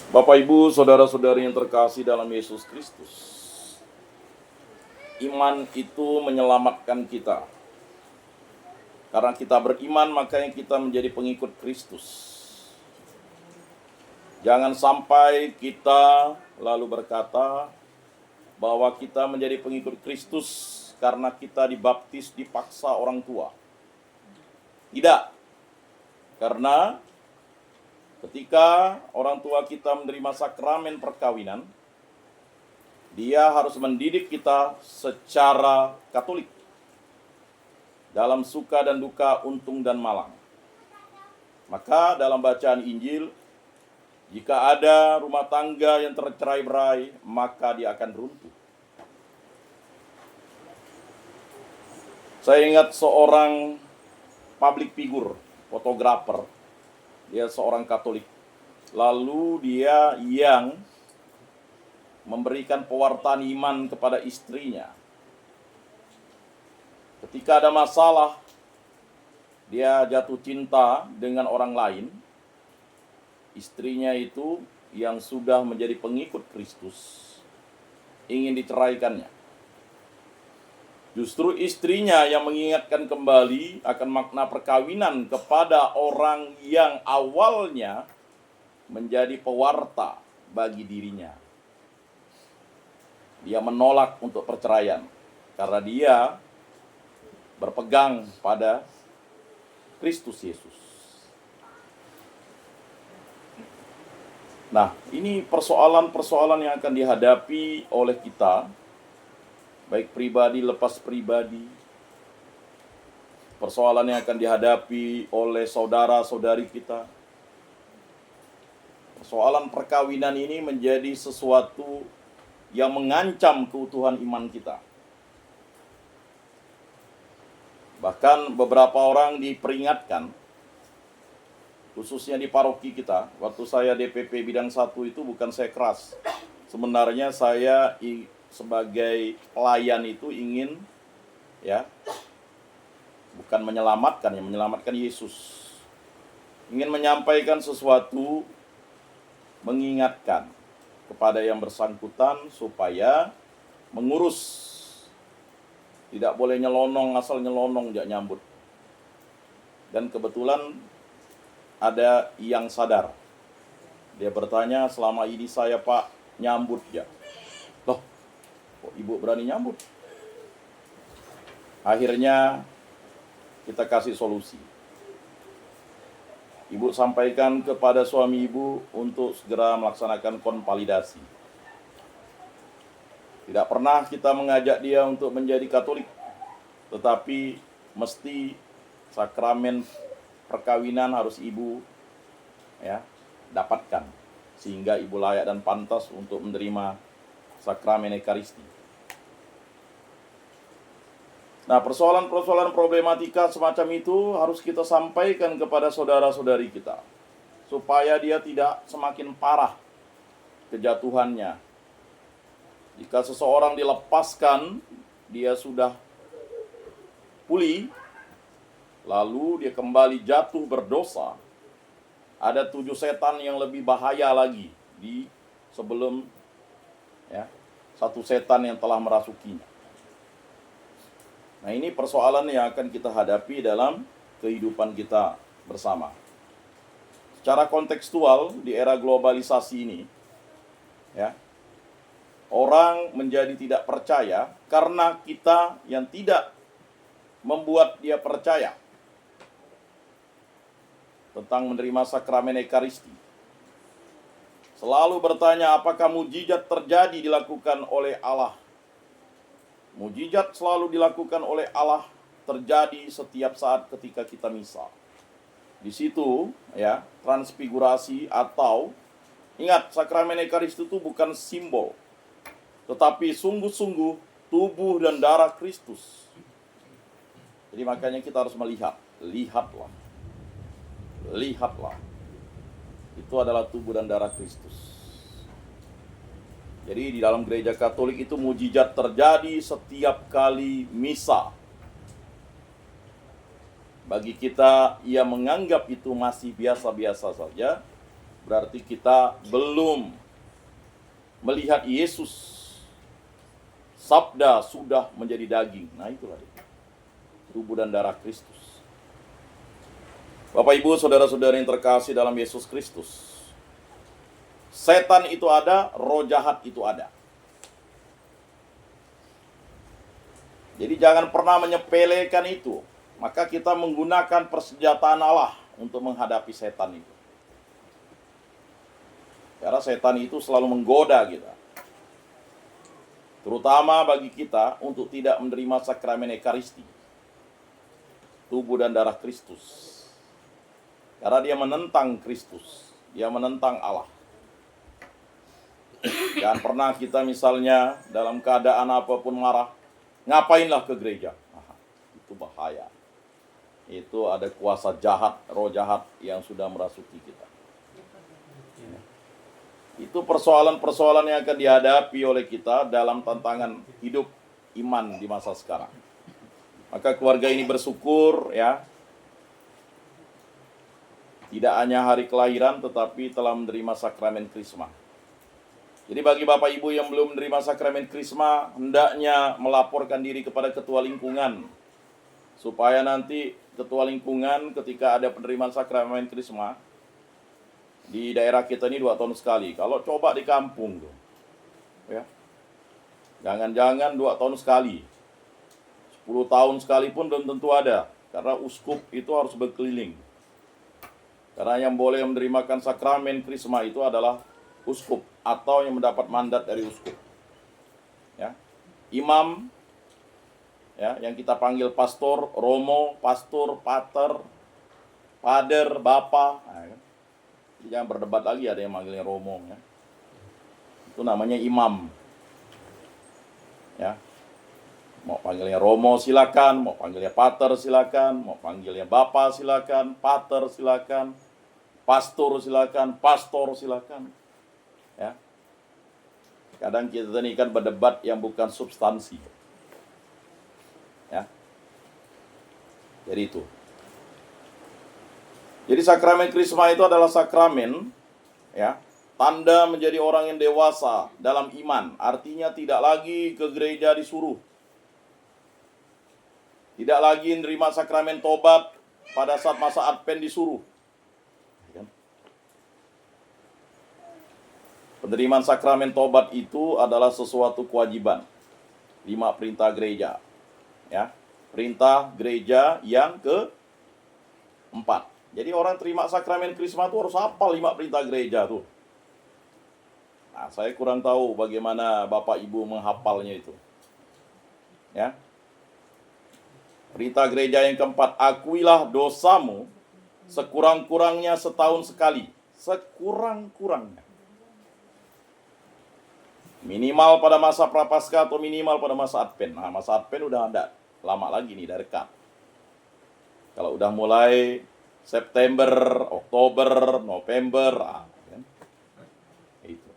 Bapak, Ibu, saudara-saudari yang terkasih dalam Yesus Kristus, iman itu menyelamatkan kita. Karena kita beriman, makanya kita menjadi pengikut Kristus. Jangan sampai kita lalu berkata bahwa kita menjadi pengikut Kristus karena kita dibaptis dipaksa orang tua. Tidak. Karena ketika orang tua kita menerima sakramen perkawinan, dia harus mendidik kita secara Katolik, dalam suka dan duka, untung dan malang. Maka dalam bacaan Injil, jika ada rumah tangga yang tercerai-berai, maka dia akan runtuh. Saya ingat seorang public figure, fotografer. Dia seorang Katolik. Lalu dia yang memberikan pewartaan iman kepada istrinya. Ketika ada masalah, dia jatuh cinta dengan orang lain. Istrinya itu yang sudah menjadi pengikut Kristus ingin diceraikannya. Justru istrinya yang mengingatkan kembali akan makna perkawinan kepada orang yang awalnya menjadi pewarta bagi dirinya. Dia menolak untuk perceraian karena dia berpegang pada Kristus Yesus. Nah, ini persoalan-persoalan yang akan dihadapi oleh kita, baik pribadi lepas pribadi. Persoalan yang akan dihadapi oleh saudara-saudari kita. Persoalan perkawinan ini menjadi sesuatu yang mengancam keutuhan iman kita. Bahkan beberapa orang diperingatkan, khususnya di paroki kita. Waktu saya DPP bidang 1 itu bukan saya keras. Sebenarnya saya sebagai pelayan itu ingin bukan menyelamatkan, menyelamatkan Yesus. Ingin menyampaikan sesuatu, mengingatkan kepada yang bersangkutan supaya mengurus. Tidak boleh nyelonong, asal nyelonong dia nyambut. Dan kebetulan ada yang sadar. Dia bertanya, selama ini saya Pak nyambut ya. Loh, kok Ibu berani nyambut? Akhirnya kita kasih solusi. Ibu sampaikan kepada suami Ibu untuk segera melaksanakan konvalidasi. Tidak pernah kita mengajak dia untuk menjadi Katolik, tetapi mesti sakramen perkawinan harus Ibu dapatkan, sehingga Ibu layak dan pantas untuk menerima sakramen Ekaristi. Nah, persoalan-persoalan problematika semacam itu harus kita sampaikan kepada saudara-saudari kita, supaya dia tidak semakin parah kejatuhannya. Jika seseorang dilepaskan, dia sudah pulih, lalu dia kembali jatuh berdosa, ada 7 setan yang lebih bahaya lagi di sebelum satu setan yang telah merasukinya. Nah, ini persoalan yang akan kita hadapi dalam kehidupan kita bersama. Secara kontekstual di era globalisasi ini, orang menjadi tidak percaya karena kita yang tidak membuat dia percaya tentang menerima sakramen Ekaristi. Selalu bertanya apakah mujizat terjadi dilakukan oleh Allah. Mujizat selalu dilakukan oleh Allah, terjadi setiap saat ketika kita misa. Di situ transfigurasi atau ingat, sakramen Ekaristi itu bukan simbol, tetapi sungguh-sungguh tubuh dan darah Kristus. Jadi makanya kita harus melihat, lihatlah. Itu adalah tubuh dan darah Kristus. Jadi di dalam gereja Katolik itu mujizat terjadi setiap kali misa. Bagi kita yang menganggap itu masih biasa-biasa saja, berarti kita belum melihat Yesus. Sabda sudah menjadi daging. Nah itulah dia. Tubuh dan darah Kristus. Bapak Ibu, saudara-saudara yang terkasih dalam Yesus Kristus. Setan itu ada, roh jahat itu ada. Jadi jangan pernah menyepelekan itu. Maka kita menggunakan persenjataan Allah untuk menghadapi setan itu. Karena setan itu selalu menggoda kita. Terutama bagi kita untuk tidak menerima sakramen Ekaristi. Tubuh dan darah Kristus. Karena dia menentang Kristus. Dia menentang Allah. Jangan pernah kita misalnya dalam keadaan apapun marah. Ngapainlah ke gereja? Itu bahaya. Itu ada kuasa jahat, roh jahat yang sudah merasuki kita. Itu persoalan-persoalan yang akan dihadapi oleh kita dalam tantangan hidup iman di masa sekarang. Maka keluarga ini bersyukur ya. Tidak hanya hari kelahiran tetapi telah menerima sakramen Krisma. Jadi bagi Bapak Ibu yang belum menerima sakramen Krisma, hendaknya melaporkan diri kepada ketua lingkungan. Supaya nanti ketua lingkungan ketika ada penerimaan sakramen Krisma, di daerah kita ini 2 tahun sekali. Kalau coba di kampung tuh, ya, jangan-jangan 2 tahun sekali, 10 tahun sekali pun belum tentu ada. Karena uskup itu harus berkeliling. Karena yang boleh menerimakan sakramen Krisma itu adalah uskup atau yang mendapat mandat dari uskup. Ya, imam, ya, yang kita panggil pastor, romo, pastor, pater, pader, bapa. Nah, kan? Jangan berdebat lagi ada yang manggilnya romo ya. Itu namanya imam. Ya. Mau panggilnya romo silakan, mau panggilnya pater silakan, mau panggilnya bapa silakan, pater silakan, pastor silakan, pastor silakan. Ya. Kadang kita ini kan berdebat yang bukan substansi. Ya. Jadi itu. Jadi sakramen Krisma itu adalah sakramen ya, tanda menjadi orang yang dewasa dalam iman. Artinya tidak lagi ke gereja disuruh. Tidak lagi menerima sakramen tobat pada saat masa Advent disuruh. Penerimaan sakramen tobat itu adalah sesuatu kewajiban. 5 perintah gereja. Ya. Perintah gereja yang ke-4. Jadi orang terima sakramen Krisma itu harus hafal 5 perintah gereja tuh. Nah, saya kurang tahu bagaimana Bapak Ibu menghafalnya itu. Ya. Perintah gereja yang ke-4, akuilah dosamu sekurang-kurangnya setahun sekali. Sekurang-kurangnya. Minimal pada masa Prapaskah atau minimal pada masa Advent. Nah, masa Advent udah ada lama lagi nih, udah dekat. Kalau udah mulai September, Oktober, November, kan? Itu.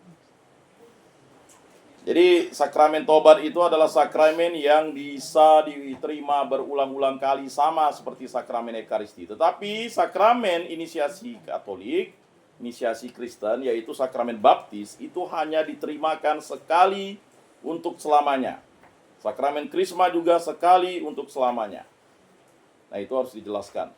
Jadi sakramen tobat itu adalah sakramen yang bisa diterima berulang-ulang kali sama seperti sakramen Ekaristi. Tetapi sakramen inisiasi Katolik, inisiasi Kristen, yaitu sakramen baptis, itu hanya diterimakan sekali untuk selamanya. Sakramen Krisma juga sekali untuk selamanya. Nah, itu harus dijelaskan.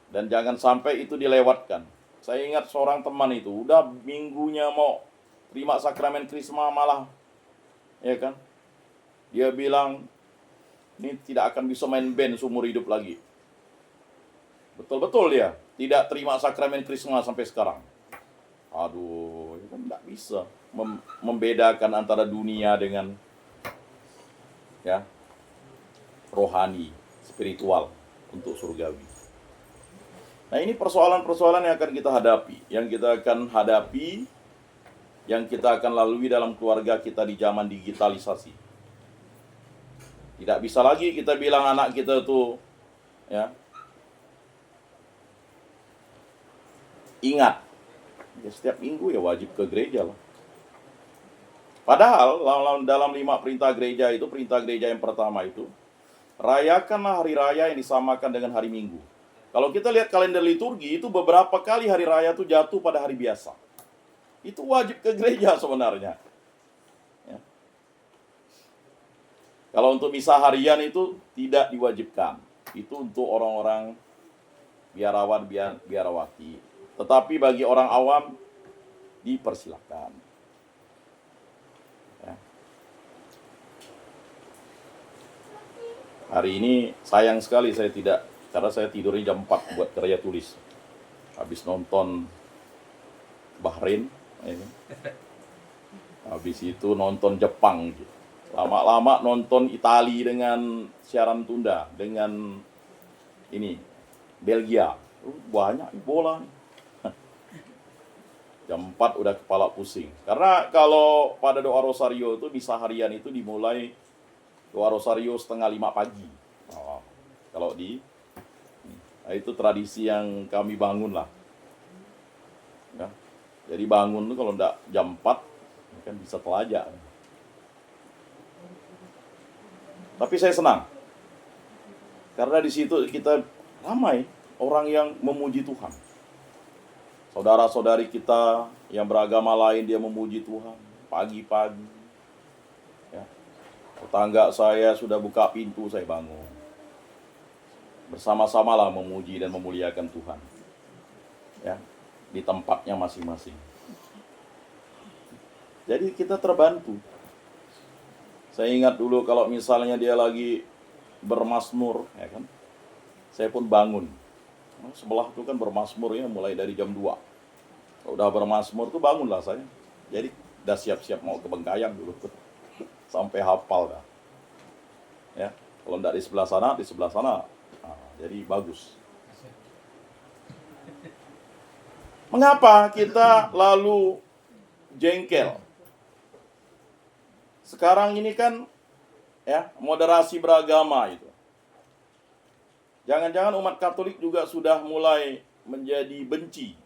Dan jangan sampai itu dilewatkan. Saya ingat seorang teman itu, udah minggunya mau terima sakramen Krisma malah, ya kan? Dia bilang, ini tidak akan bisa main band seumur hidup lagi. Betul-betul dia, tidak terima sakramen Krisma sampai sekarang. Aduh, itu kan tidak bisa membedakan antara dunia dengan ya rohani, spiritual untuk surgawi. Nah, ini persoalan-persoalan yang akan kita hadapi, yang kita akan lalui dalam keluarga kita di zaman digitalisasi. Tidak bisa lagi kita bilang anak kita itu ya ingat, ya setiap minggu ya wajib ke gereja lah. Padahal dalam 5 perintah gereja itu, perintah gereja yang pertama itu, rayakanlah hari raya yang disamakan dengan hari Minggu. Kalau kita lihat kalender liturgi, itu beberapa kali hari raya itu jatuh pada hari biasa. Itu wajib ke gereja sebenarnya. Ya. Kalau untuk misa harian itu tidak diwajibkan. Itu untuk orang-orang biarawan, biarawati. Tetapi bagi orang awam, dipersilakan. Ya. Hari ini sayang sekali saya tidak, karena saya tidurnya jam 4 buat karya tulis. Habis nonton Bahrain, ya. Habis itu nonton Jepang. Lama-lama nonton Itali dengan siaran tunda, dengan ini Belgia. Banyak bola. Jam 4 udah kepala pusing. Karena kalau pada doa rosario itu, misa harian itu dimulai doa rosario 4:30 pagi. Oh, kalau nah, itu tradisi yang kami bangun lah. Ya. Jadi bangun tuh kalau enggak jam 4 kan bisa telajak. Tapi saya senang. Karena di situ kita ramai orang yang memuji Tuhan. Saudara-saudari kita yang beragama lain dia memuji Tuhan pagi-pagi. Ya. Tetangga saya sudah buka pintu, saya bangun. Bersama-samalah memuji dan memuliakan Tuhan. Ya, di tempatnya masing-masing. Jadi kita terbantu. Saya ingat dulu kalau misalnya dia lagi bermazmur, ya kan? Saya pun bangun. Sebelah itu kan bermazmurnya mulai dari jam 2. Kalau udah bermazmur tuh bangunlah saya. Jadi udah siap-siap mau ke Bengkayang dulu. Sampai hafal dah. Ya, kalau enggak di sebelah sana, di sebelah sana. Jadi bagus. Mengapa kita lalu jengkel? Sekarang ini kan ya moderasi beragama itu. Jangan-jangan umat Katolik juga sudah mulai menjadi benci.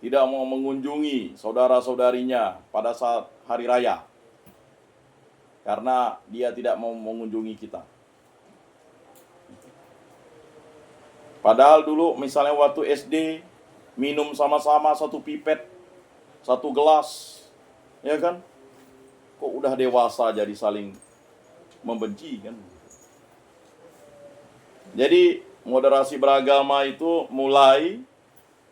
Tidak mau mengunjungi saudara-saudarinya pada saat hari raya. Karena dia tidak mau mengunjungi kita. Padahal dulu misalnya waktu SD minum sama-sama satu pipet, satu gelas, ya kan? Kok udah dewasa jadi saling membenci kan? Jadi moderasi beragama itu mulai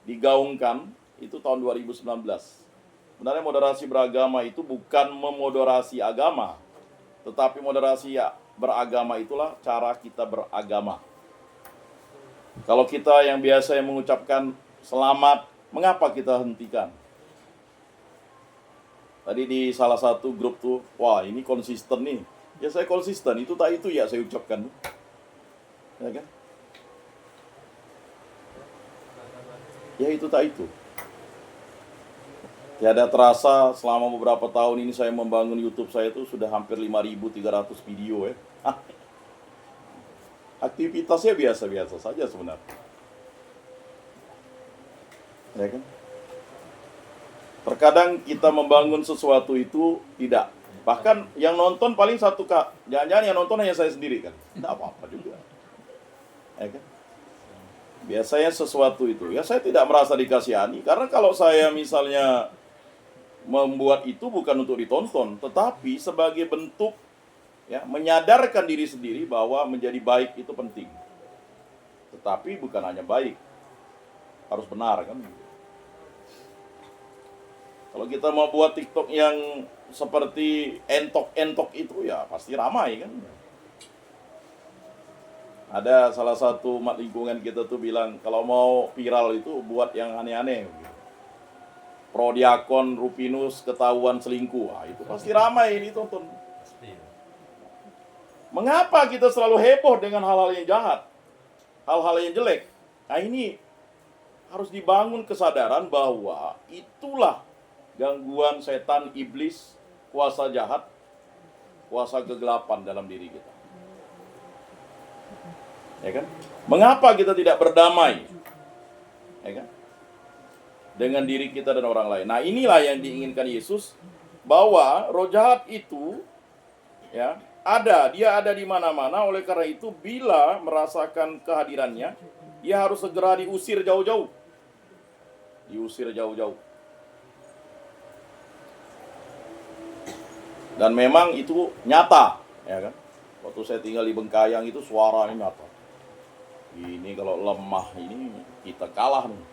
digaungkan itu tahun 2019. Sebenarnya moderasi beragama itu bukan memoderasi agama, tetapi moderasi beragama itulah cara kita beragama. Kalau kita yang biasa yang mengucapkan selamat, mengapa kita hentikan? Tadi di salah satu grup tuh, wah ini konsisten nih. Ya saya konsisten, itu tak itu ya saya ucapkan. Ya kan? Ya itu tak itu. Tiada terasa selama beberapa tahun ini saya membangun YouTube saya itu sudah hampir 5.300 video ya. Aktivitasnya biasa-biasa saja sebenarnya. Ya kan? Terkadang kita membangun sesuatu itu tidak. Bahkan yang nonton paling satu kak. Jangan-jangan yang nonton hanya saya sendiri kan. Tidak apa-apa juga. Ya kan? Biasanya sesuatu itu. Ya saya tidak merasa dikasihani. Karena kalau saya misalnya membuat itu bukan untuk ditonton. Tetapi sebagai bentuk ya, menyadarkan diri sendiri bahwa menjadi baik itu penting. Tetapi bukan hanya baik, harus benar kan. Kalau kita mau buat TikTok yang seperti entok-entok itu ya pasti ramai kan. Ada salah satu umat lingkungan kita tuh bilang kalau mau viral itu buat yang aneh-aneh. Prodiakon Rupinus ketahuan selingkuh, itu pasti ramai ditonton. Mengapa kita selalu heboh dengan hal-hal yang jahat? Hal-hal yang jelek? Nah ini harus dibangun kesadaran bahwa itulah gangguan setan, iblis, kuasa jahat, kuasa kegelapan dalam diri kita. Ya kan? Mengapa kita tidak berdamai? Ya kan? Dengan diri kita dan orang lain. Nah inilah yang diinginkan Yesus, bahwa roh jahat itu ya dia ada di mana-mana. Oleh karena itu, bila merasakan kehadirannya, dia harus segera diusir jauh-jauh. Diusir jauh-jauh. Dan memang itu nyata, ya kan? Waktu saya tinggal di Bengkayang itu suaranya nyata. Ini kalau lemah ini kita kalah nih.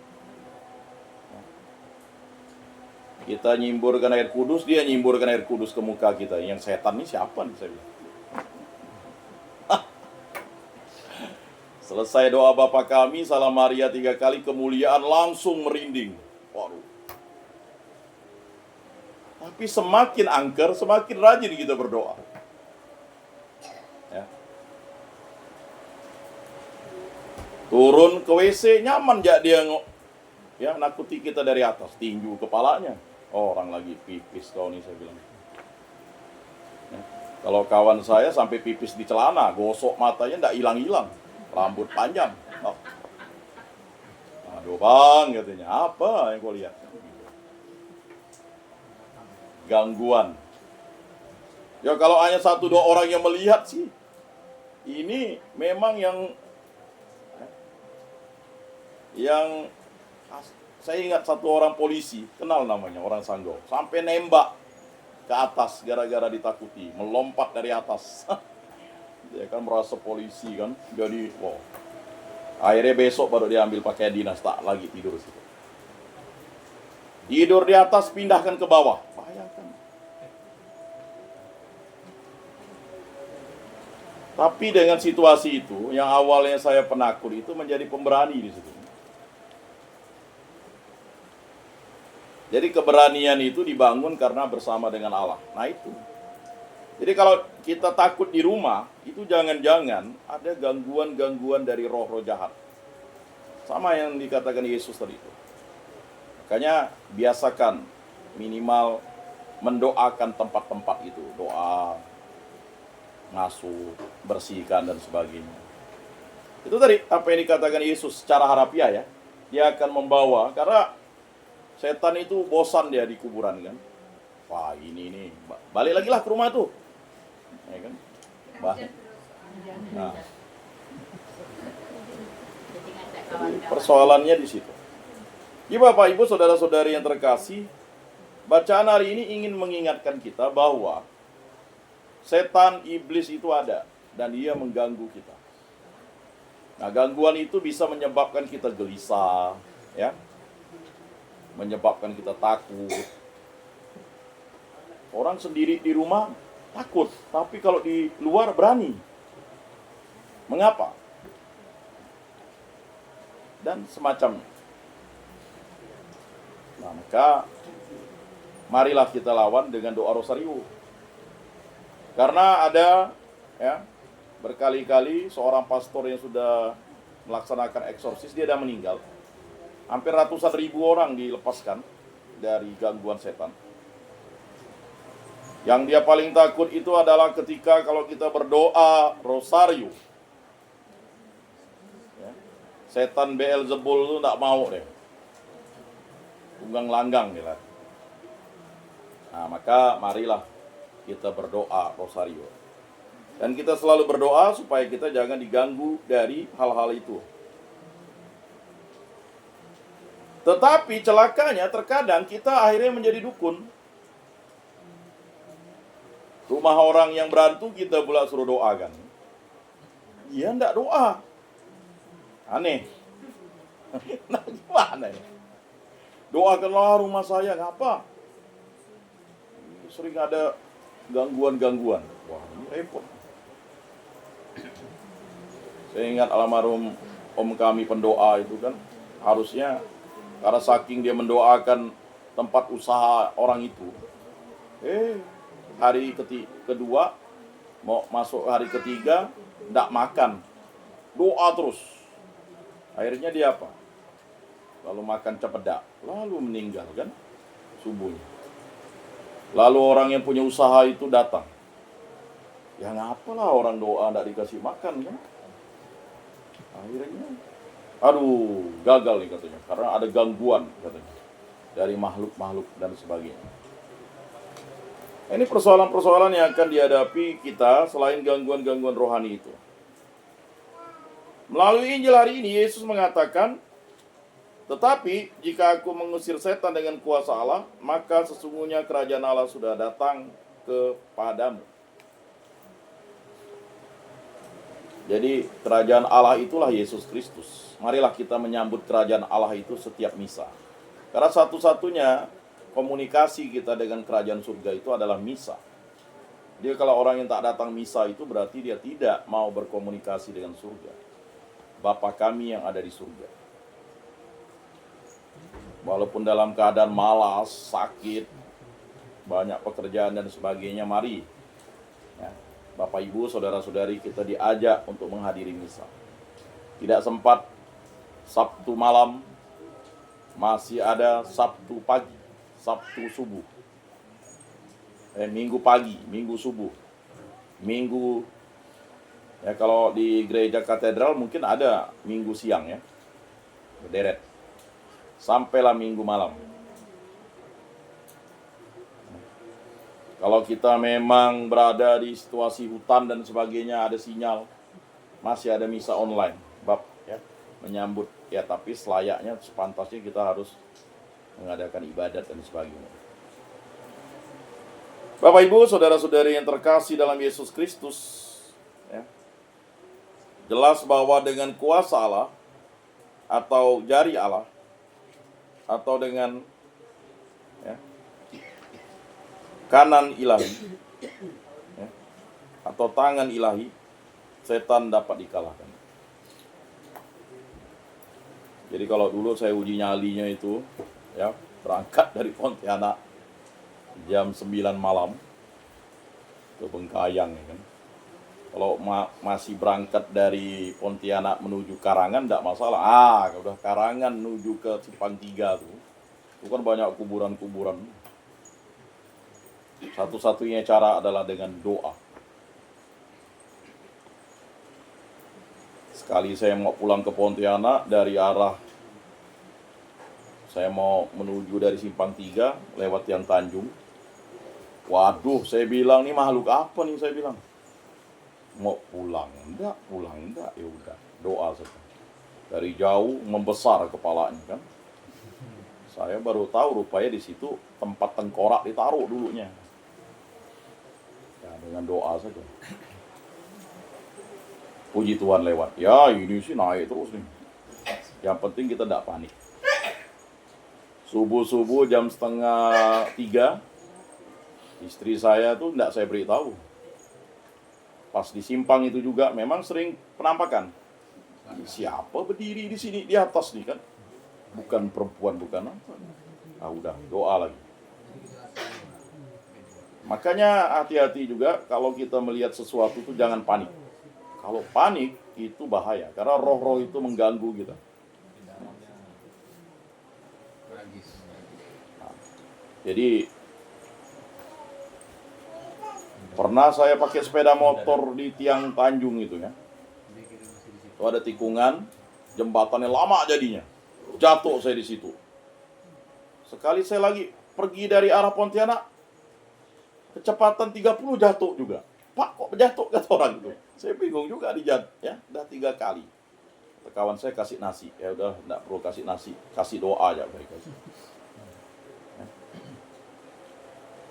Kita nyimburkan air kudus, dia nyimburkan air kudus ke muka kita. Yang setan ini siapa nih, saya bilang. Selesai doa Bapa kami, Salam Maria 3 kali, kemuliaan langsung merinding. Waduh. Tapi semakin angker, semakin rajin kita berdoa. Ya. Turun ke WC, nyaman gak dia nakuti kita dari atas, tinju kepalanya. Orang lagi pipis kau nih, saya bilang. Ya. Kalau kawan saya sampai pipis di celana, gosok matanya ndak hilang-hilang, rambut panjang. Oh. Aduh bang, katanya, apa yang kau lihat? Gangguan. Ya kalau hanya 1-2 orang yang melihat sih, ini memang yang saya ingat satu orang polisi, kenal namanya, orang Sanggau, sampai nembak ke atas gara-gara ditakuti, melompat dari atas. Dia kan merasa polisi kan, jadi wow. Akhirnya besok baru diambil pakai dinas, tak lagi tidur situ. Tidur di atas, pindahkan ke bawah. Bayangkan. Tapi dengan situasi itu, yang awalnya saya penakut itu menjadi pemberani di situ. Jadi keberanian itu dibangun karena bersama dengan Allah. Nah itu. Jadi kalau kita takut di rumah, itu jangan-jangan ada gangguan-gangguan dari roh-roh jahat. Sama yang dikatakan Yesus tadi itu. Makanya biasakan minimal mendoakan tempat-tempat itu. Doa, ngasuh, bersihkan dan sebagainya. Itu tadi apa yang dikatakan Yesus secara harafiah ya. Dia akan membawa, karena setan itu bosan dia di kuburan kan. Wah ini balik lagi lah ke rumah tuh, ya kan? Nah, persoalannya di situ. Ya Bapak Ibu saudara-saudari yang terkasih, bacaan hari ini ingin mengingatkan kita bahwa setan iblis itu ada dan dia mengganggu kita. Nah gangguan itu bisa menyebabkan kita gelisah, ya, menyebabkan kita takut. Orang sendiri di rumah takut, tapi kalau di luar berani. Mengapa? Dan semacamnya. Nah, maka marilah kita lawan dengan doa rosario. Karena ada ya berkali-kali seorang pastor yang sudah melaksanakan eksorsis, dia sudah meninggal. Hampir ratusan ribu orang dilepaskan dari gangguan setan. Yang dia paling takut itu adalah ketika kalau kita berdoa rosario. Ya, setan Beelzebul itu tidak mau deh. Tunggang langgang dia. Nah, maka marilah kita berdoa rosario. Dan kita selalu berdoa supaya kita jangan diganggu dari hal-hal itu. Tetapi celakanya terkadang kita akhirnya menjadi dukun. Rumah orang yang berantu kita pula suruh doakan. Dia enggak doa. Aneh. Nah gimana ya? Doakanlah rumah saya, ngapa? Sering ada gangguan-gangguan. Wah ini repot. Saya ingat almarhum om kami pendoa itu kan, harusnya karena saking dia mendoakan tempat usaha orang itu, hari kedua mau masuk hari ketiga ndak makan, doa terus. Akhirnya dia apa? Lalu makan cepedak, lalu meninggal kan subuhnya. Lalu orang yang punya usaha itu datang. Ya ngapalah orang doa ndak dikasih makan kan? Akhirnya aduh gagal nih katanya, karena ada gangguan katanya dari makhluk-makhluk dan sebagainya. Ini persoalan-persoalan yang akan dihadapi kita selain gangguan-gangguan rohani itu. Melalui Injil hari ini, Yesus mengatakan, tetapi jika aku mengusir setan dengan kuasa Allah, maka sesungguhnya kerajaan Allah sudah datang kepadamu. Jadi kerajaan Allah itulah Yesus Kristus. Marilah kita menyambut kerajaan Allah itu setiap misa. Karena satu-satunya komunikasi kita dengan kerajaan surga itu adalah misa. Jadi kalau orang yang tak datang misa itu berarti dia tidak mau berkomunikasi dengan surga. Bapa kami yang ada di surga. Walaupun dalam keadaan malas, sakit, banyak pekerjaan dan sebagainya, mari ya, Bapak Ibu, saudara-saudari, kita diajak untuk menghadiri misa. Tidak sempat Sabtu malam, masih ada Sabtu pagi, Sabtu subuh, Minggu pagi, Minggu subuh, Minggu, ya kalau di gereja katedral mungkin ada Minggu siang ya, berderet, sampailah Minggu malam. Kalau kita memang berada di situasi hutan dan sebagainya, ada sinyal, masih ada misa online, bab ya, menyambut ya, tapi selayaknya, sepantasnya kita harus mengadakan ibadat dan sebagainya. Bapak Ibu, saudara-saudari yang terkasih dalam Yesus Kristus, ya, jelas bahwa dengan kuasa Allah atau jari Allah atau dengan ya, kanan ilahi ya, atau tangan ilahi, setan dapat dikalahkan. Jadi kalau dulu saya uji nyalinya itu ya, berangkat dari Pontianak jam 9 malam ke Bengkayang ya kan. Kalau masih berangkat dari Pontianak menuju Karangan enggak masalah. Udah Karangan menuju ke Simpang 3 tuh. Itu kan banyak kuburan-kuburan. Satu-satunya cara adalah dengan doa. Sekali saya mau pulang ke Pontianak dari arah, saya mau menuju dari Simpang 3 lewat Tiang Tanjung. Waduh, saya bilang, nih makhluk apa nih, saya bilang. Mau pulang enggak, ya udah, doa saja. Dari jauh membesar kepalanya kan. Saya baru tahu rupanya di situ tempat tengkorak ditaruh dulunya. Ya, dengan doa saja. Puji Tuhan lewat. Ya, ini sih naik terus nih. Yang penting kita tidak panik. Subuh-subuh jam 2:30, istri saya tuh tidak saya beritahu. Pas di simpang itu juga memang sering penampakan. Siapa berdiri di sini di atas nih kan? Bukan perempuan, bukan apa. Udah, doa lagi. Makanya hati-hati juga kalau kita melihat sesuatu itu jangan panik. Kalau panik itu bahaya karena roh-roh itu mengganggu kita. Jadi pernah saya pakai sepeda motor di Tiang Tanjung itu ya. Itu ada tikungan, jembatannya lama jadinya. Jatuh saya di situ. Sekali saya lagi pergi dari arah Pontianak, kecepatan 30 jatuh juga. Pak, kok jatuh kata orang itu. Saya bingung juga ya, udah 3 kali. Kawan saya kasih nasi, ya udah enggak perlu kasih nasi, kasih doa aja mereka.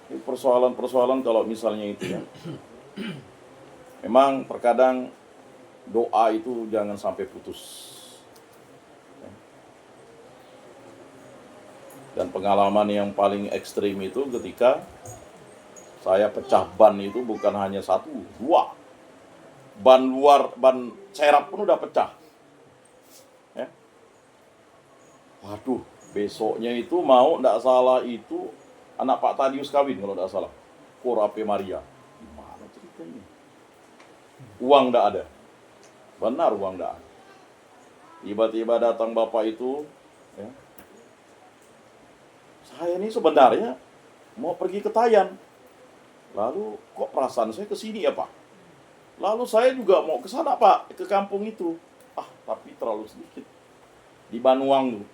Ini persoalan-persoalan kalau misalnya itu ya. Memang terkadang doa itu jangan sampai putus. Dan pengalaman yang paling ekstrim itu ketika saya pecah ban itu bukan hanya 1, 2. Ban luar, ban serap pun udah pecah. Ya. Waduh, besoknya itu mau enggak salah itu anak Pak Tadius kawin kalau tidak salah. Korape Maria. Gimana ceritanya? Uang tidak ada. Benar uang tidak ada. Tiba-tiba datang bapak itu. Ya. Saya ini sebenarnya mau pergi ke Tayan. Lalu kok perasaan saya ke sini ya Pak? Lalu saya juga mau ke sana Pak. Ke kampung itu. Tapi terlalu sedikit. Di Banuang tuh.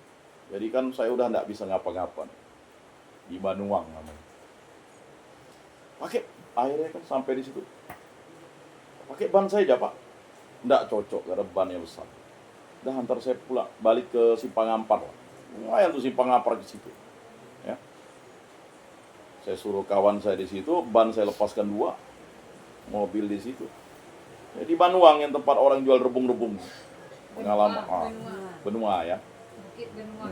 Jadi kan saya udah tidak bisa ngapa-ngapa. Di Banuang namanya. Pakai, akhirnya kan sampai di situ. Pakai ban saya aja Pak. Nggak cocok karena bannya besar. Dah antar saya pulang, balik ke Simpang Ampar. Lumayan tuh Simpang Ampar ke situ. Ya. Saya suruh kawan saya di situ, ban saya lepaskan 2, mobil di situ. Ya, di Banuang yang tempat orang jual rebung-rebung. Pengalaman. Benua ya. Bukit Benua.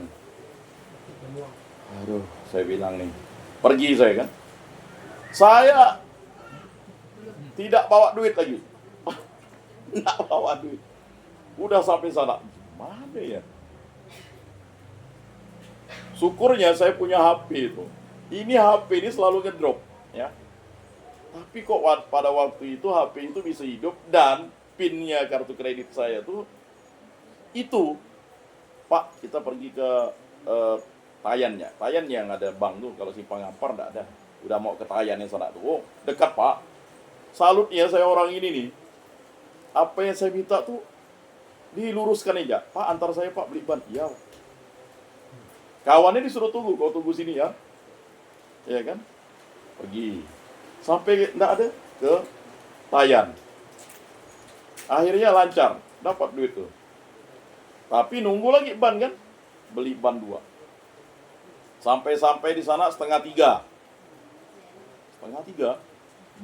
Aduh, saya bilang nih, pergi saya kan. Saya tidak bawa duit lagi. Nggak bawa duit. Udah sampai sana. Mana ya? Syukurnya saya punya HP itu. Ini HP ini selalu ngedrop, ya. Tapi kok pada waktu itu HP itu bisa hidup dan PIN-nya kartu kredit saya tuh itu. Pak, kita pergi ke Tayannya. Tayan yang ada bank tuh, kalau Simpang Ampar enggak ada. Udah mau ke Tayan yang sana tuh. Oh, dekat Pak. Salutnya saya orang ini nih. Apa yang saya minta tuh diluruskan aja. Pak, antar saya Pak beli ban. Iya. Kawannya disuruh tunggu, kau tunggu sini ya. Ya kan? Pergi. Sampai enggak ada ke Tayan. Akhirnya lancar, dapat duit tuh. Tapi nunggu lagi ban kan? Beli ban 2. Sampai di sana 2:30. 2:30.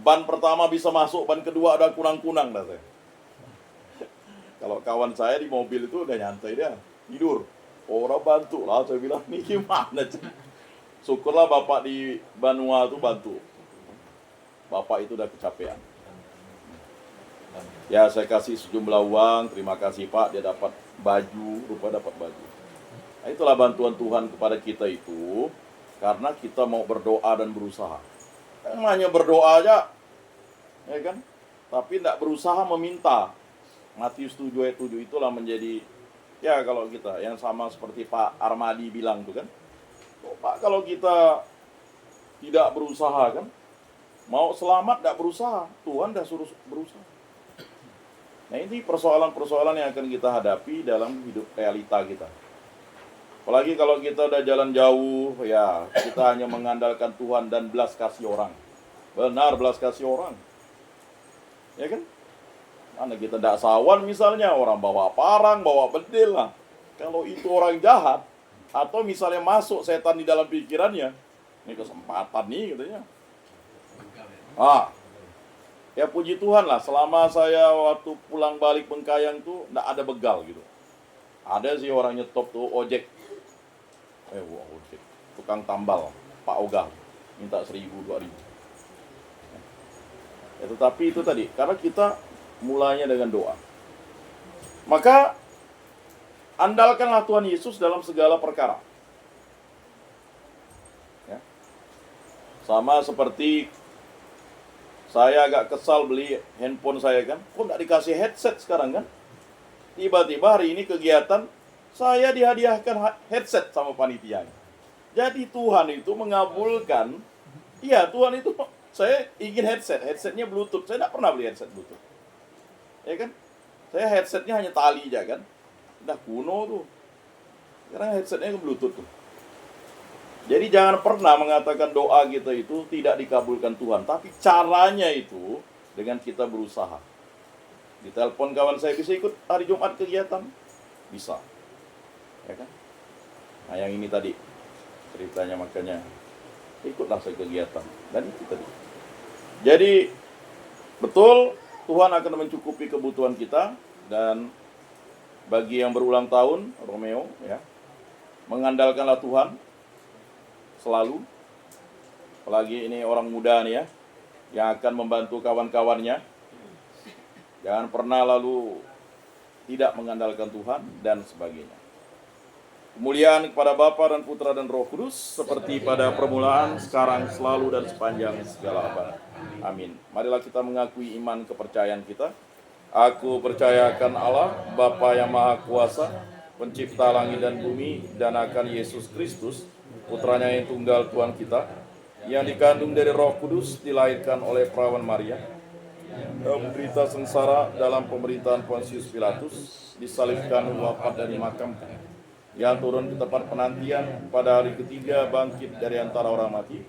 Ban pertama bisa masuk, ban kedua ada kunang-kunang dah saya. Kalau kawan saya di mobil itu udah nyantai dia, tidur. Orang bantu lah, saya bilang, ini gimana? Syukurlah bapak di Banua itu bantu. Bapak itu udah kecapean. Ya saya kasih sejumlah uang, terima kasih Pak, dia dapat baju, rupa dapat baju. Nah, itulah bantuan Tuhan kepada kita itu, karena kita mau berdoa dan berusaha. Hanya berdoa aja, ya kan? Tapi tidak berusaha meminta. Matius 7:7 itulah menjadi, ya kalau kita, yang sama seperti Pak Armadi bilang tuh kan. Oh, Pak, kalau kita tidak berusaha kan, mau selamat tidak berusaha, Tuhan dah suruh berusaha. Nah ini persoalan-persoalan yang akan kita hadapi dalam hidup realita kita. Apalagi kalau kita udah jalan jauh, ya kita hanya mengandalkan Tuhan dan belas kasih orang. Benar, belas kasih orang. Ya kan? Mana kita tidak sawan misalnya, orang bawa parang, bawa bedil lah. Kalau itu orang jahat, atau misalnya masuk setan di dalam pikirannya, ini kesempatan nih katanya. Ya puji Tuhan lah, selama saya waktu pulang balik Bengkayang tuh enggak ada begal gitu. Ada sih orang nyetop tuh ojek. Ojek. Tukang tambal, Pak Ogah. Minta 1.000, 2.000. Ya, tetapi itu tadi, karena kita mulainya dengan doa. Maka andalkanlah Tuhan Yesus dalam segala perkara. Ya. Sama seperti saya agak kesal beli handphone saya kan. Kok nggak dikasih headset sekarang kan? Tiba-tiba hari ini kegiatan saya dihadiahkan headset sama panitia. Jadi Tuhan itu mengabulkan. Iya, Tuhan itu, saya ingin headset. Headsetnya Bluetooth. Saya tidak pernah beli headset Bluetooth. Ya kan? Saya headsetnya hanya tali aja kan. Udah kuno tuh. Sekarang headsetnya ke Bluetooth tuh. Jadi jangan pernah mengatakan doa kita itu tidak dikabulkan Tuhan. Tapi caranya itu dengan kita berusaha. Ditelepon kawan saya, bisa ikut hari Jumat kegiatan? Bisa. Ya kan? Nah yang ini tadi ceritanya, makanya ikutlah saya kegiatan. Dan itu tadi. Jadi betul Tuhan akan mencukupi kebutuhan kita. Dan bagi yang berulang tahun, Romeo, ya, mengandalkanlah Tuhan selalu. Apalagi ini orang muda nih ya, yang akan membantu kawan-kawannya. Jangan pernah lalu tidak mengandalkan Tuhan dan sebagainya. Kemuliaan kepada Bapa dan Putra dan Roh Kudus, seperti pada permulaan, sekarang, selalu, dan sepanjang segala abad. Amin. Marilah kita mengakui iman kepercayaan kita. Aku percayakan Allah, Bapa yang Maha Kuasa, Pencipta langit dan bumi, dan akan Yesus Kristus, Putranya yang tunggal Tuhan kita, yang dikandung dari Roh Kudus, dilahirkan oleh perawan Maria, menderita sengsara dalam pemerintahan Pontius Pilatus, disalibkan, wafat dan dimakamkan, yang turun ke tempat penantian, pada hari ketiga bangkit dari antara orang mati,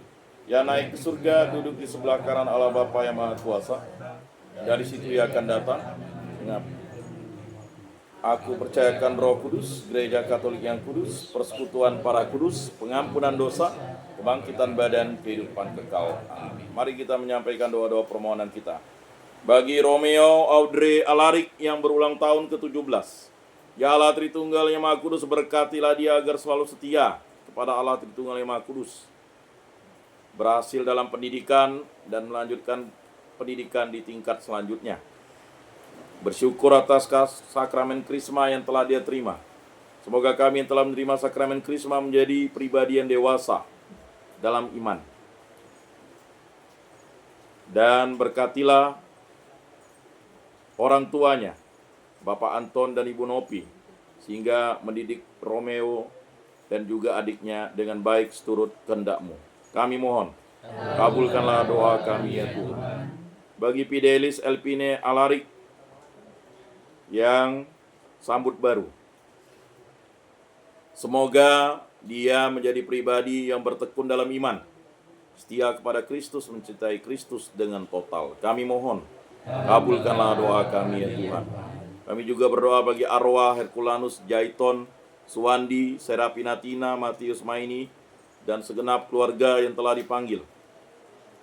Ia naik ke surga, duduk di sebelah kanan Allah Bapa yang Maha Kuasa. Dari situ ia akan datang. Ingat, aku percayakan Roh Kudus, Gereja Katolik yang kudus, persekutuan para kudus, pengampunan dosa, kebangkitan badan, kehidupan kekal. Amin. Mari kita menyampaikan doa-doa permohonan kita. Bagi Romeo Audrey Alarik yang berulang tahun ke-17, ya Allah Tritunggal yang Maha Kudus, berkatilah dia agar selalu setia kepada Allah Tritunggal yang Maha Kudus, berhasil dalam pendidikan dan melanjutkan pendidikan di tingkat selanjutnya. Bersyukur atas sakramen Krisma yang telah dia terima. Semoga kami yang telah menerima sakramen Krisma menjadi pribadi yang dewasa dalam iman. Dan berkatilah orang tuanya, Bapak Anton dan Ibu Nopi, sehingga mendidik Romeo dan juga adiknya dengan baik seturut kehendak-Mu. Kami mohon, kabulkanlah doa kami ya Tuhan. Bagi Fidelis Elpine Alarik yang sambut baru, semoga dia menjadi pribadi yang bertekun dalam iman, setia kepada Kristus, mencintai Kristus dengan total. Kami mohon, kabulkanlah doa kami ya Tuhan. Kami juga berdoa bagi arwah Herculanus Jaiton, Suwandi, Serapinatina, Matius Maini, dan segenap keluarga yang telah dipanggil.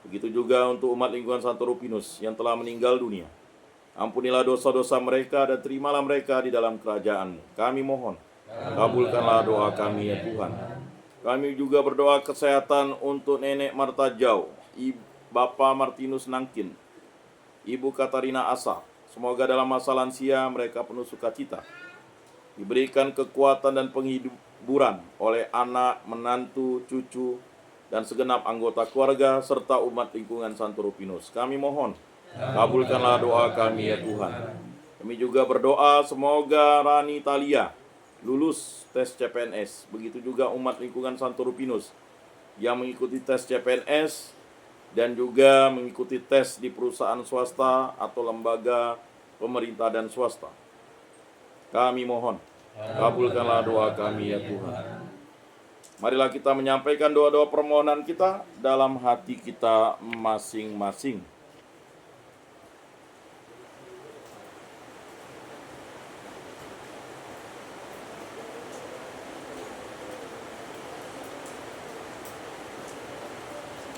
Begitu juga untuk umat lingkungan Santo Rupinus yang telah meninggal dunia. Ampunilah dosa-dosa mereka dan terimalah mereka di dalam kerajaan-Mu. Kami mohon, kabulkanlah doa kami ya Tuhan. Kami juga berdoa kesehatan untuk Nenek Marta Jau, Bapak Martinus Nangkin, Ibu Katarina Asa. Semoga dalam masa lansia mereka penuh sukacita, diberikan kekuatan dan penghiburan oleh anak, menantu, cucu, dan segenap anggota keluarga serta umat lingkungan Santo Rupinus. Kami mohon, kabulkanlah doa kami ya Tuhan. Kami juga berdoa semoga Rani Talia lulus tes CPNS. Begitu juga umat lingkungan Santo Rupinus yang mengikuti tes CPNS dan juga mengikuti tes di perusahaan swasta atau lembaga pemerintah dan swasta. Kami mohon, kabulkanlah doa kami ya Tuhan. Marilah kita menyampaikan doa-doa permohonan kita dalam hati kita masing-masing.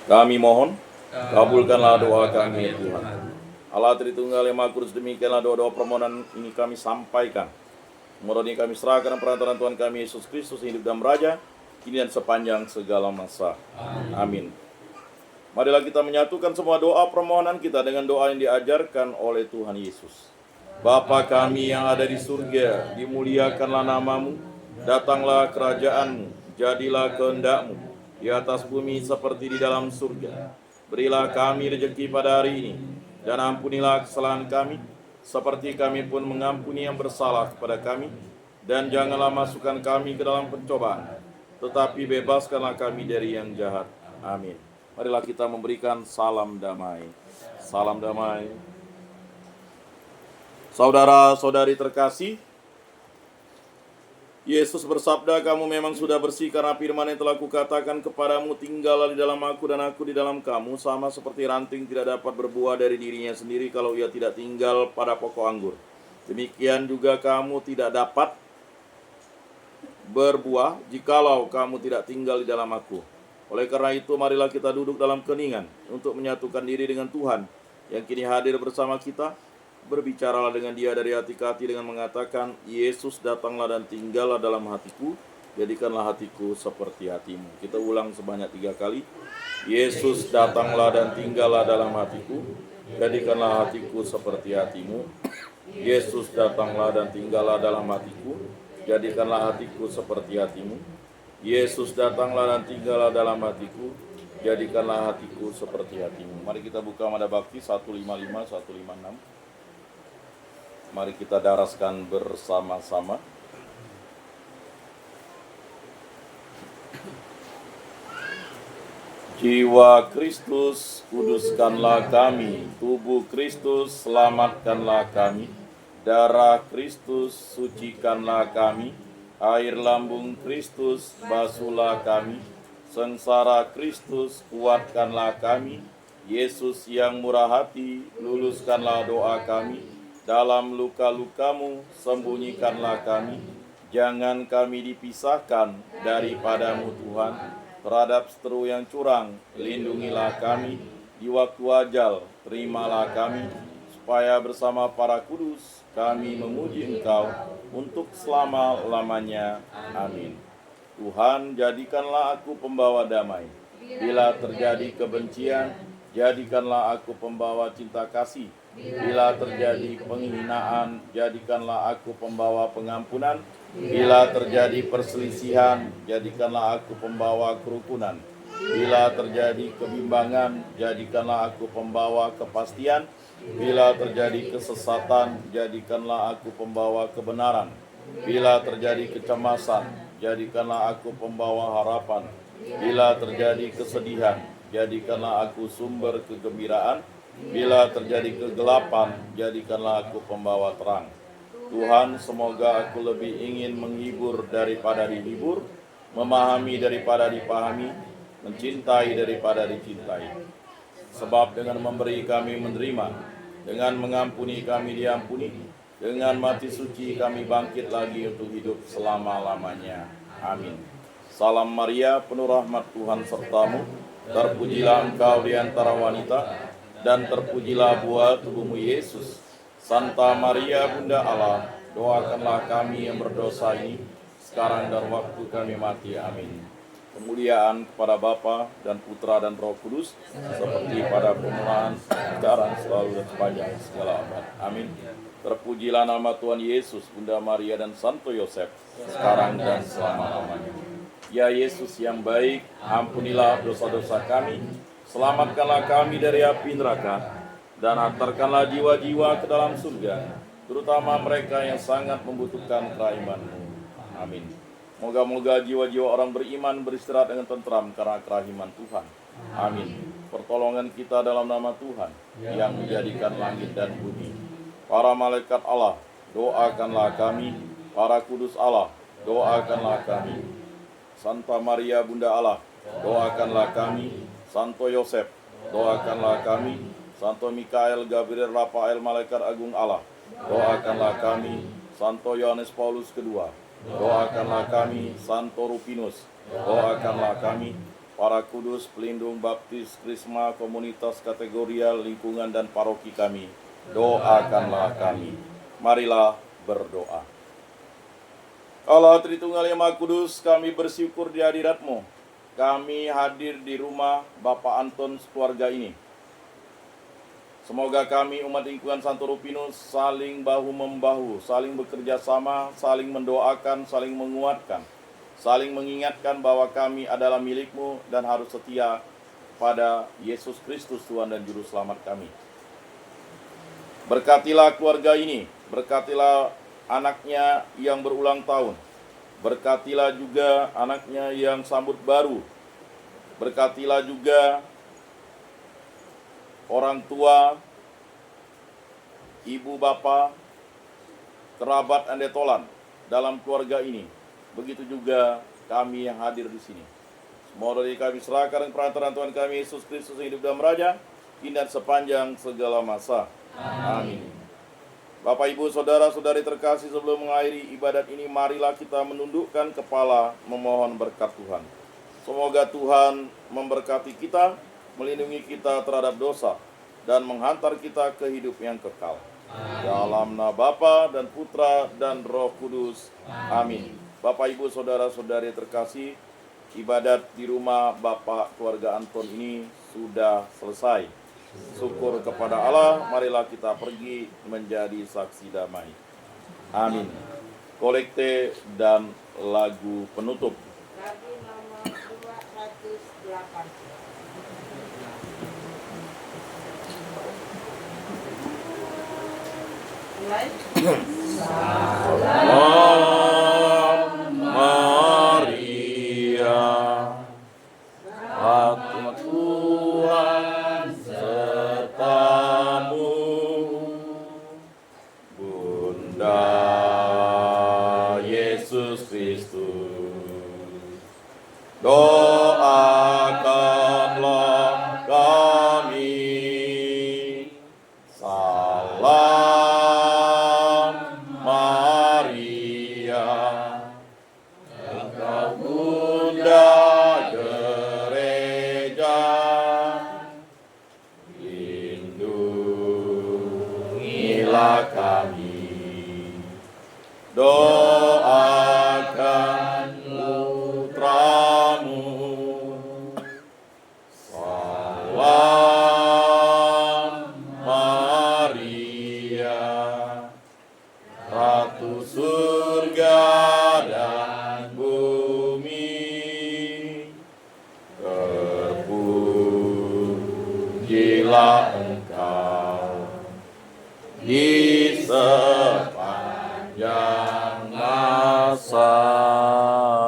Kami mohon, kabulkanlah doa kami ya Tuhan. Allah Tritunggal yang Maha Kudus, demikianlah doa-doa permohonan ini kami sampaikan. Mohon ini kami serahkan perantaraan Tuhan kami Yesus Kristus, hidup dan beraja, kini dan sepanjang segala masa. Amin. Marilah kita menyatukan semua doa permohonan kita dengan doa yang diajarkan oleh Tuhan Yesus. Bapa kami yang ada di surga, dimuliakanlah nama-Mu, datanglah kerajaan-Mu, jadilah kehendak-Mu di atas bumi seperti di dalam surga. Berilah kami rezeki pada hari ini, dan ampunilah kesalahan kami, seperti kami pun mengampuni yang bersalah kepada kami. Dan janganlah masukkan kami ke dalam pencobaan, tetapi bebaskanlah kami dari yang jahat. Amin. Marilah kita memberikan salam damai. Salam damai. Saudara-saudari terkasih, Yesus bersabda, kamu memang sudah bersih karena firman yang telah kukatakan kepadamu, tinggallah di dalam aku dan aku di dalam kamu, sama seperti ranting tidak dapat berbuah dari dirinya sendiri kalau ia tidak tinggal pada pokok anggur. Demikian juga kamu tidak dapat berbuah jikalau kamu tidak tinggal di dalam aku. Oleh karena itu, marilah kita duduk dalam keningan untuk menyatukan diri dengan Tuhan yang kini hadir bersama kita. Berbicaralah dengan dia dari hati ke hati dengan mengatakan, Yesus datanglah dan tinggallah dalam hatiku, jadikanlah hatiku seperti hatimu. Kita ulang sebanyak 3 kali. Yesus datanglah dan tinggallah dalam hatiku, jadikanlah hatiku seperti hatimu. Yesus datanglah dan tinggallah dalam hatiku, jadikanlah hatiku seperti hatimu. Yesus datanglah dan tinggallah dalam hatiku, jadikanlah hatiku seperti hatimu. Mari kita buka Mada Bakti 155, 156. Mari kita daraskan bersama-sama. Jiwa Kristus, kuduskanlah kami. Tubuh Kristus, selamatkanlah kami. Darah Kristus, sucikanlah kami. Air lambung Kristus, basuhlah kami. Sengsara Kristus, kuatkanlah kami. Yesus yang murah hati, luluskanlah doa kami. Dalam luka-lukamu, sembunyikanlah kami. Jangan kami dipisahkan daripadamu Tuhan. Terhadap seteru yang curang, lindungilah kami. Di waktu ajal, terimalah kami. Supaya bersama para kudus, kami memuji Engkau untuk selama-lamanya. Amin. Tuhan, jadikanlah aku pembawa damai. Bila terjadi kebencian, jadikanlah aku pembawa cinta kasih. Bila terjadi penghinaan, jadikanlah aku pembawa pengampunan. Bila terjadi perselisihan, jadikanlah aku pembawa kerukunan. Bila terjadi kebimbangan, jadikanlah aku pembawa kepastian. Bila terjadi kesesatan, jadikanlah aku pembawa kebenaran. Bila terjadi kecemasan, jadikanlah aku pembawa harapan. Bila terjadi kesedihan, jadikanlah aku sumber kegembiraan. Bila terjadi kegelapan, jadikanlah aku pembawa terang. Tuhan, semoga aku lebih ingin menghibur daripada dihibur, memahami daripada dipahami, mencintai daripada dicintai. Sebab dengan memberi kami menerima, dengan mengampuni kami diampuni, dengan mati suci kami bangkit lagi untuk hidup selama-lamanya. Amin. Salam Maria, penuh rahmat Tuhan sertamu. Terpujilah engkau di antara wanita, dan terpujilah buah tubuhmu Yesus. Santa Maria Bunda Allah, doakanlah kami yang berdosa ini, sekarang dan waktu kami mati. Amin. Kemuliaan kepada Bapa dan Putra dan Roh Kudus, seperti pada permulaan, sekarang, selalu, dan sepanjang segala abad. Amin. Terpujilah nama Tuhan Yesus, Bunda Maria dan Santo Yosef, sekarang dan selama-lamanya. Ya Yesus yang baik, ampunilah dosa-dosa kami, selamatkanlah kami dari api neraka, dan hantarkanlah jiwa-jiwa ke dalam surga, terutama mereka yang sangat membutuhkan kerahiman-Mu. Amin. Moga-moga jiwa-jiwa orang beriman beristirahat dengan tentram karena kerahiman Tuhan. Amin. Pertolongan kita dalam nama Tuhan yang menjadikan langit dan bumi. Para malaikat Allah, doakanlah kami. Para kudus Allah, doakanlah kami. Santa Maria Bunda Allah, doakanlah kami. Santo Yosef, doakanlah kami. Santo Mikael, Gabriel, Rafael, malaikat agung Allah, doakanlah kami. Santo Yohanes Paulus II, doakanlah kami. Santo Rufinus, doakanlah kami. Para kudus, pelindung, baptis, krisma, komunitas, kategorial, lingkungan, dan paroki kami, doakanlah kami. Marilah berdoa. Allah Tritunggal Yang Maha Kudus, kami bersyukur di hadirat-Mu. Kami hadir di rumah Bapak Anton keluarga ini. Semoga kami umat lingkungan Santo Rufinus saling bahu-membahu, saling bekerja sama, saling mendoakan, saling menguatkan, saling mengingatkan bahwa kami adalah milik-Mu dan harus setia pada Yesus Kristus Tuhan dan Juru Selamat kami. Berkatilah keluarga ini, berkatilah anaknya yang berulang tahun, berkatilah juga anaknya yang sambut baru, berkatilah juga orang tua, ibu, bapak, kerabat andetolan dalam keluarga ini. Begitu juga kami yang hadir di sini. Semua dari kami serahkan perantaraan Tuhan kami Yesus Kristus yang hidup dan meraja, kini dan sepanjang segala masa. Amin. Bapak, Ibu, Saudara-saudari terkasih, sebelum mengakhiri ibadat ini, marilah kita menundukkan kepala memohon berkat Tuhan. Semoga Tuhan memberkati kita, melindungi kita terhadap dosa, dan menghantar kita ke hidup yang kekal. Dalam nama Bapa dan Putra dan Roh Kudus. Amin. Bapak, Ibu, Saudara-saudari terkasih, ibadat di rumah Bapak keluarga Anton ini sudah selesai. Syukur kepada Allah, marilah kita pergi menjadi saksi damai. Amin. Kolekte dan lagu penutup. Lagu nomor 208. Salam Maria, Ratu Tuhan sertamu, Bunda Yesus Kristus, doa doakan putramu. Salam Maria, Ratu surga dan bumi, terpujilah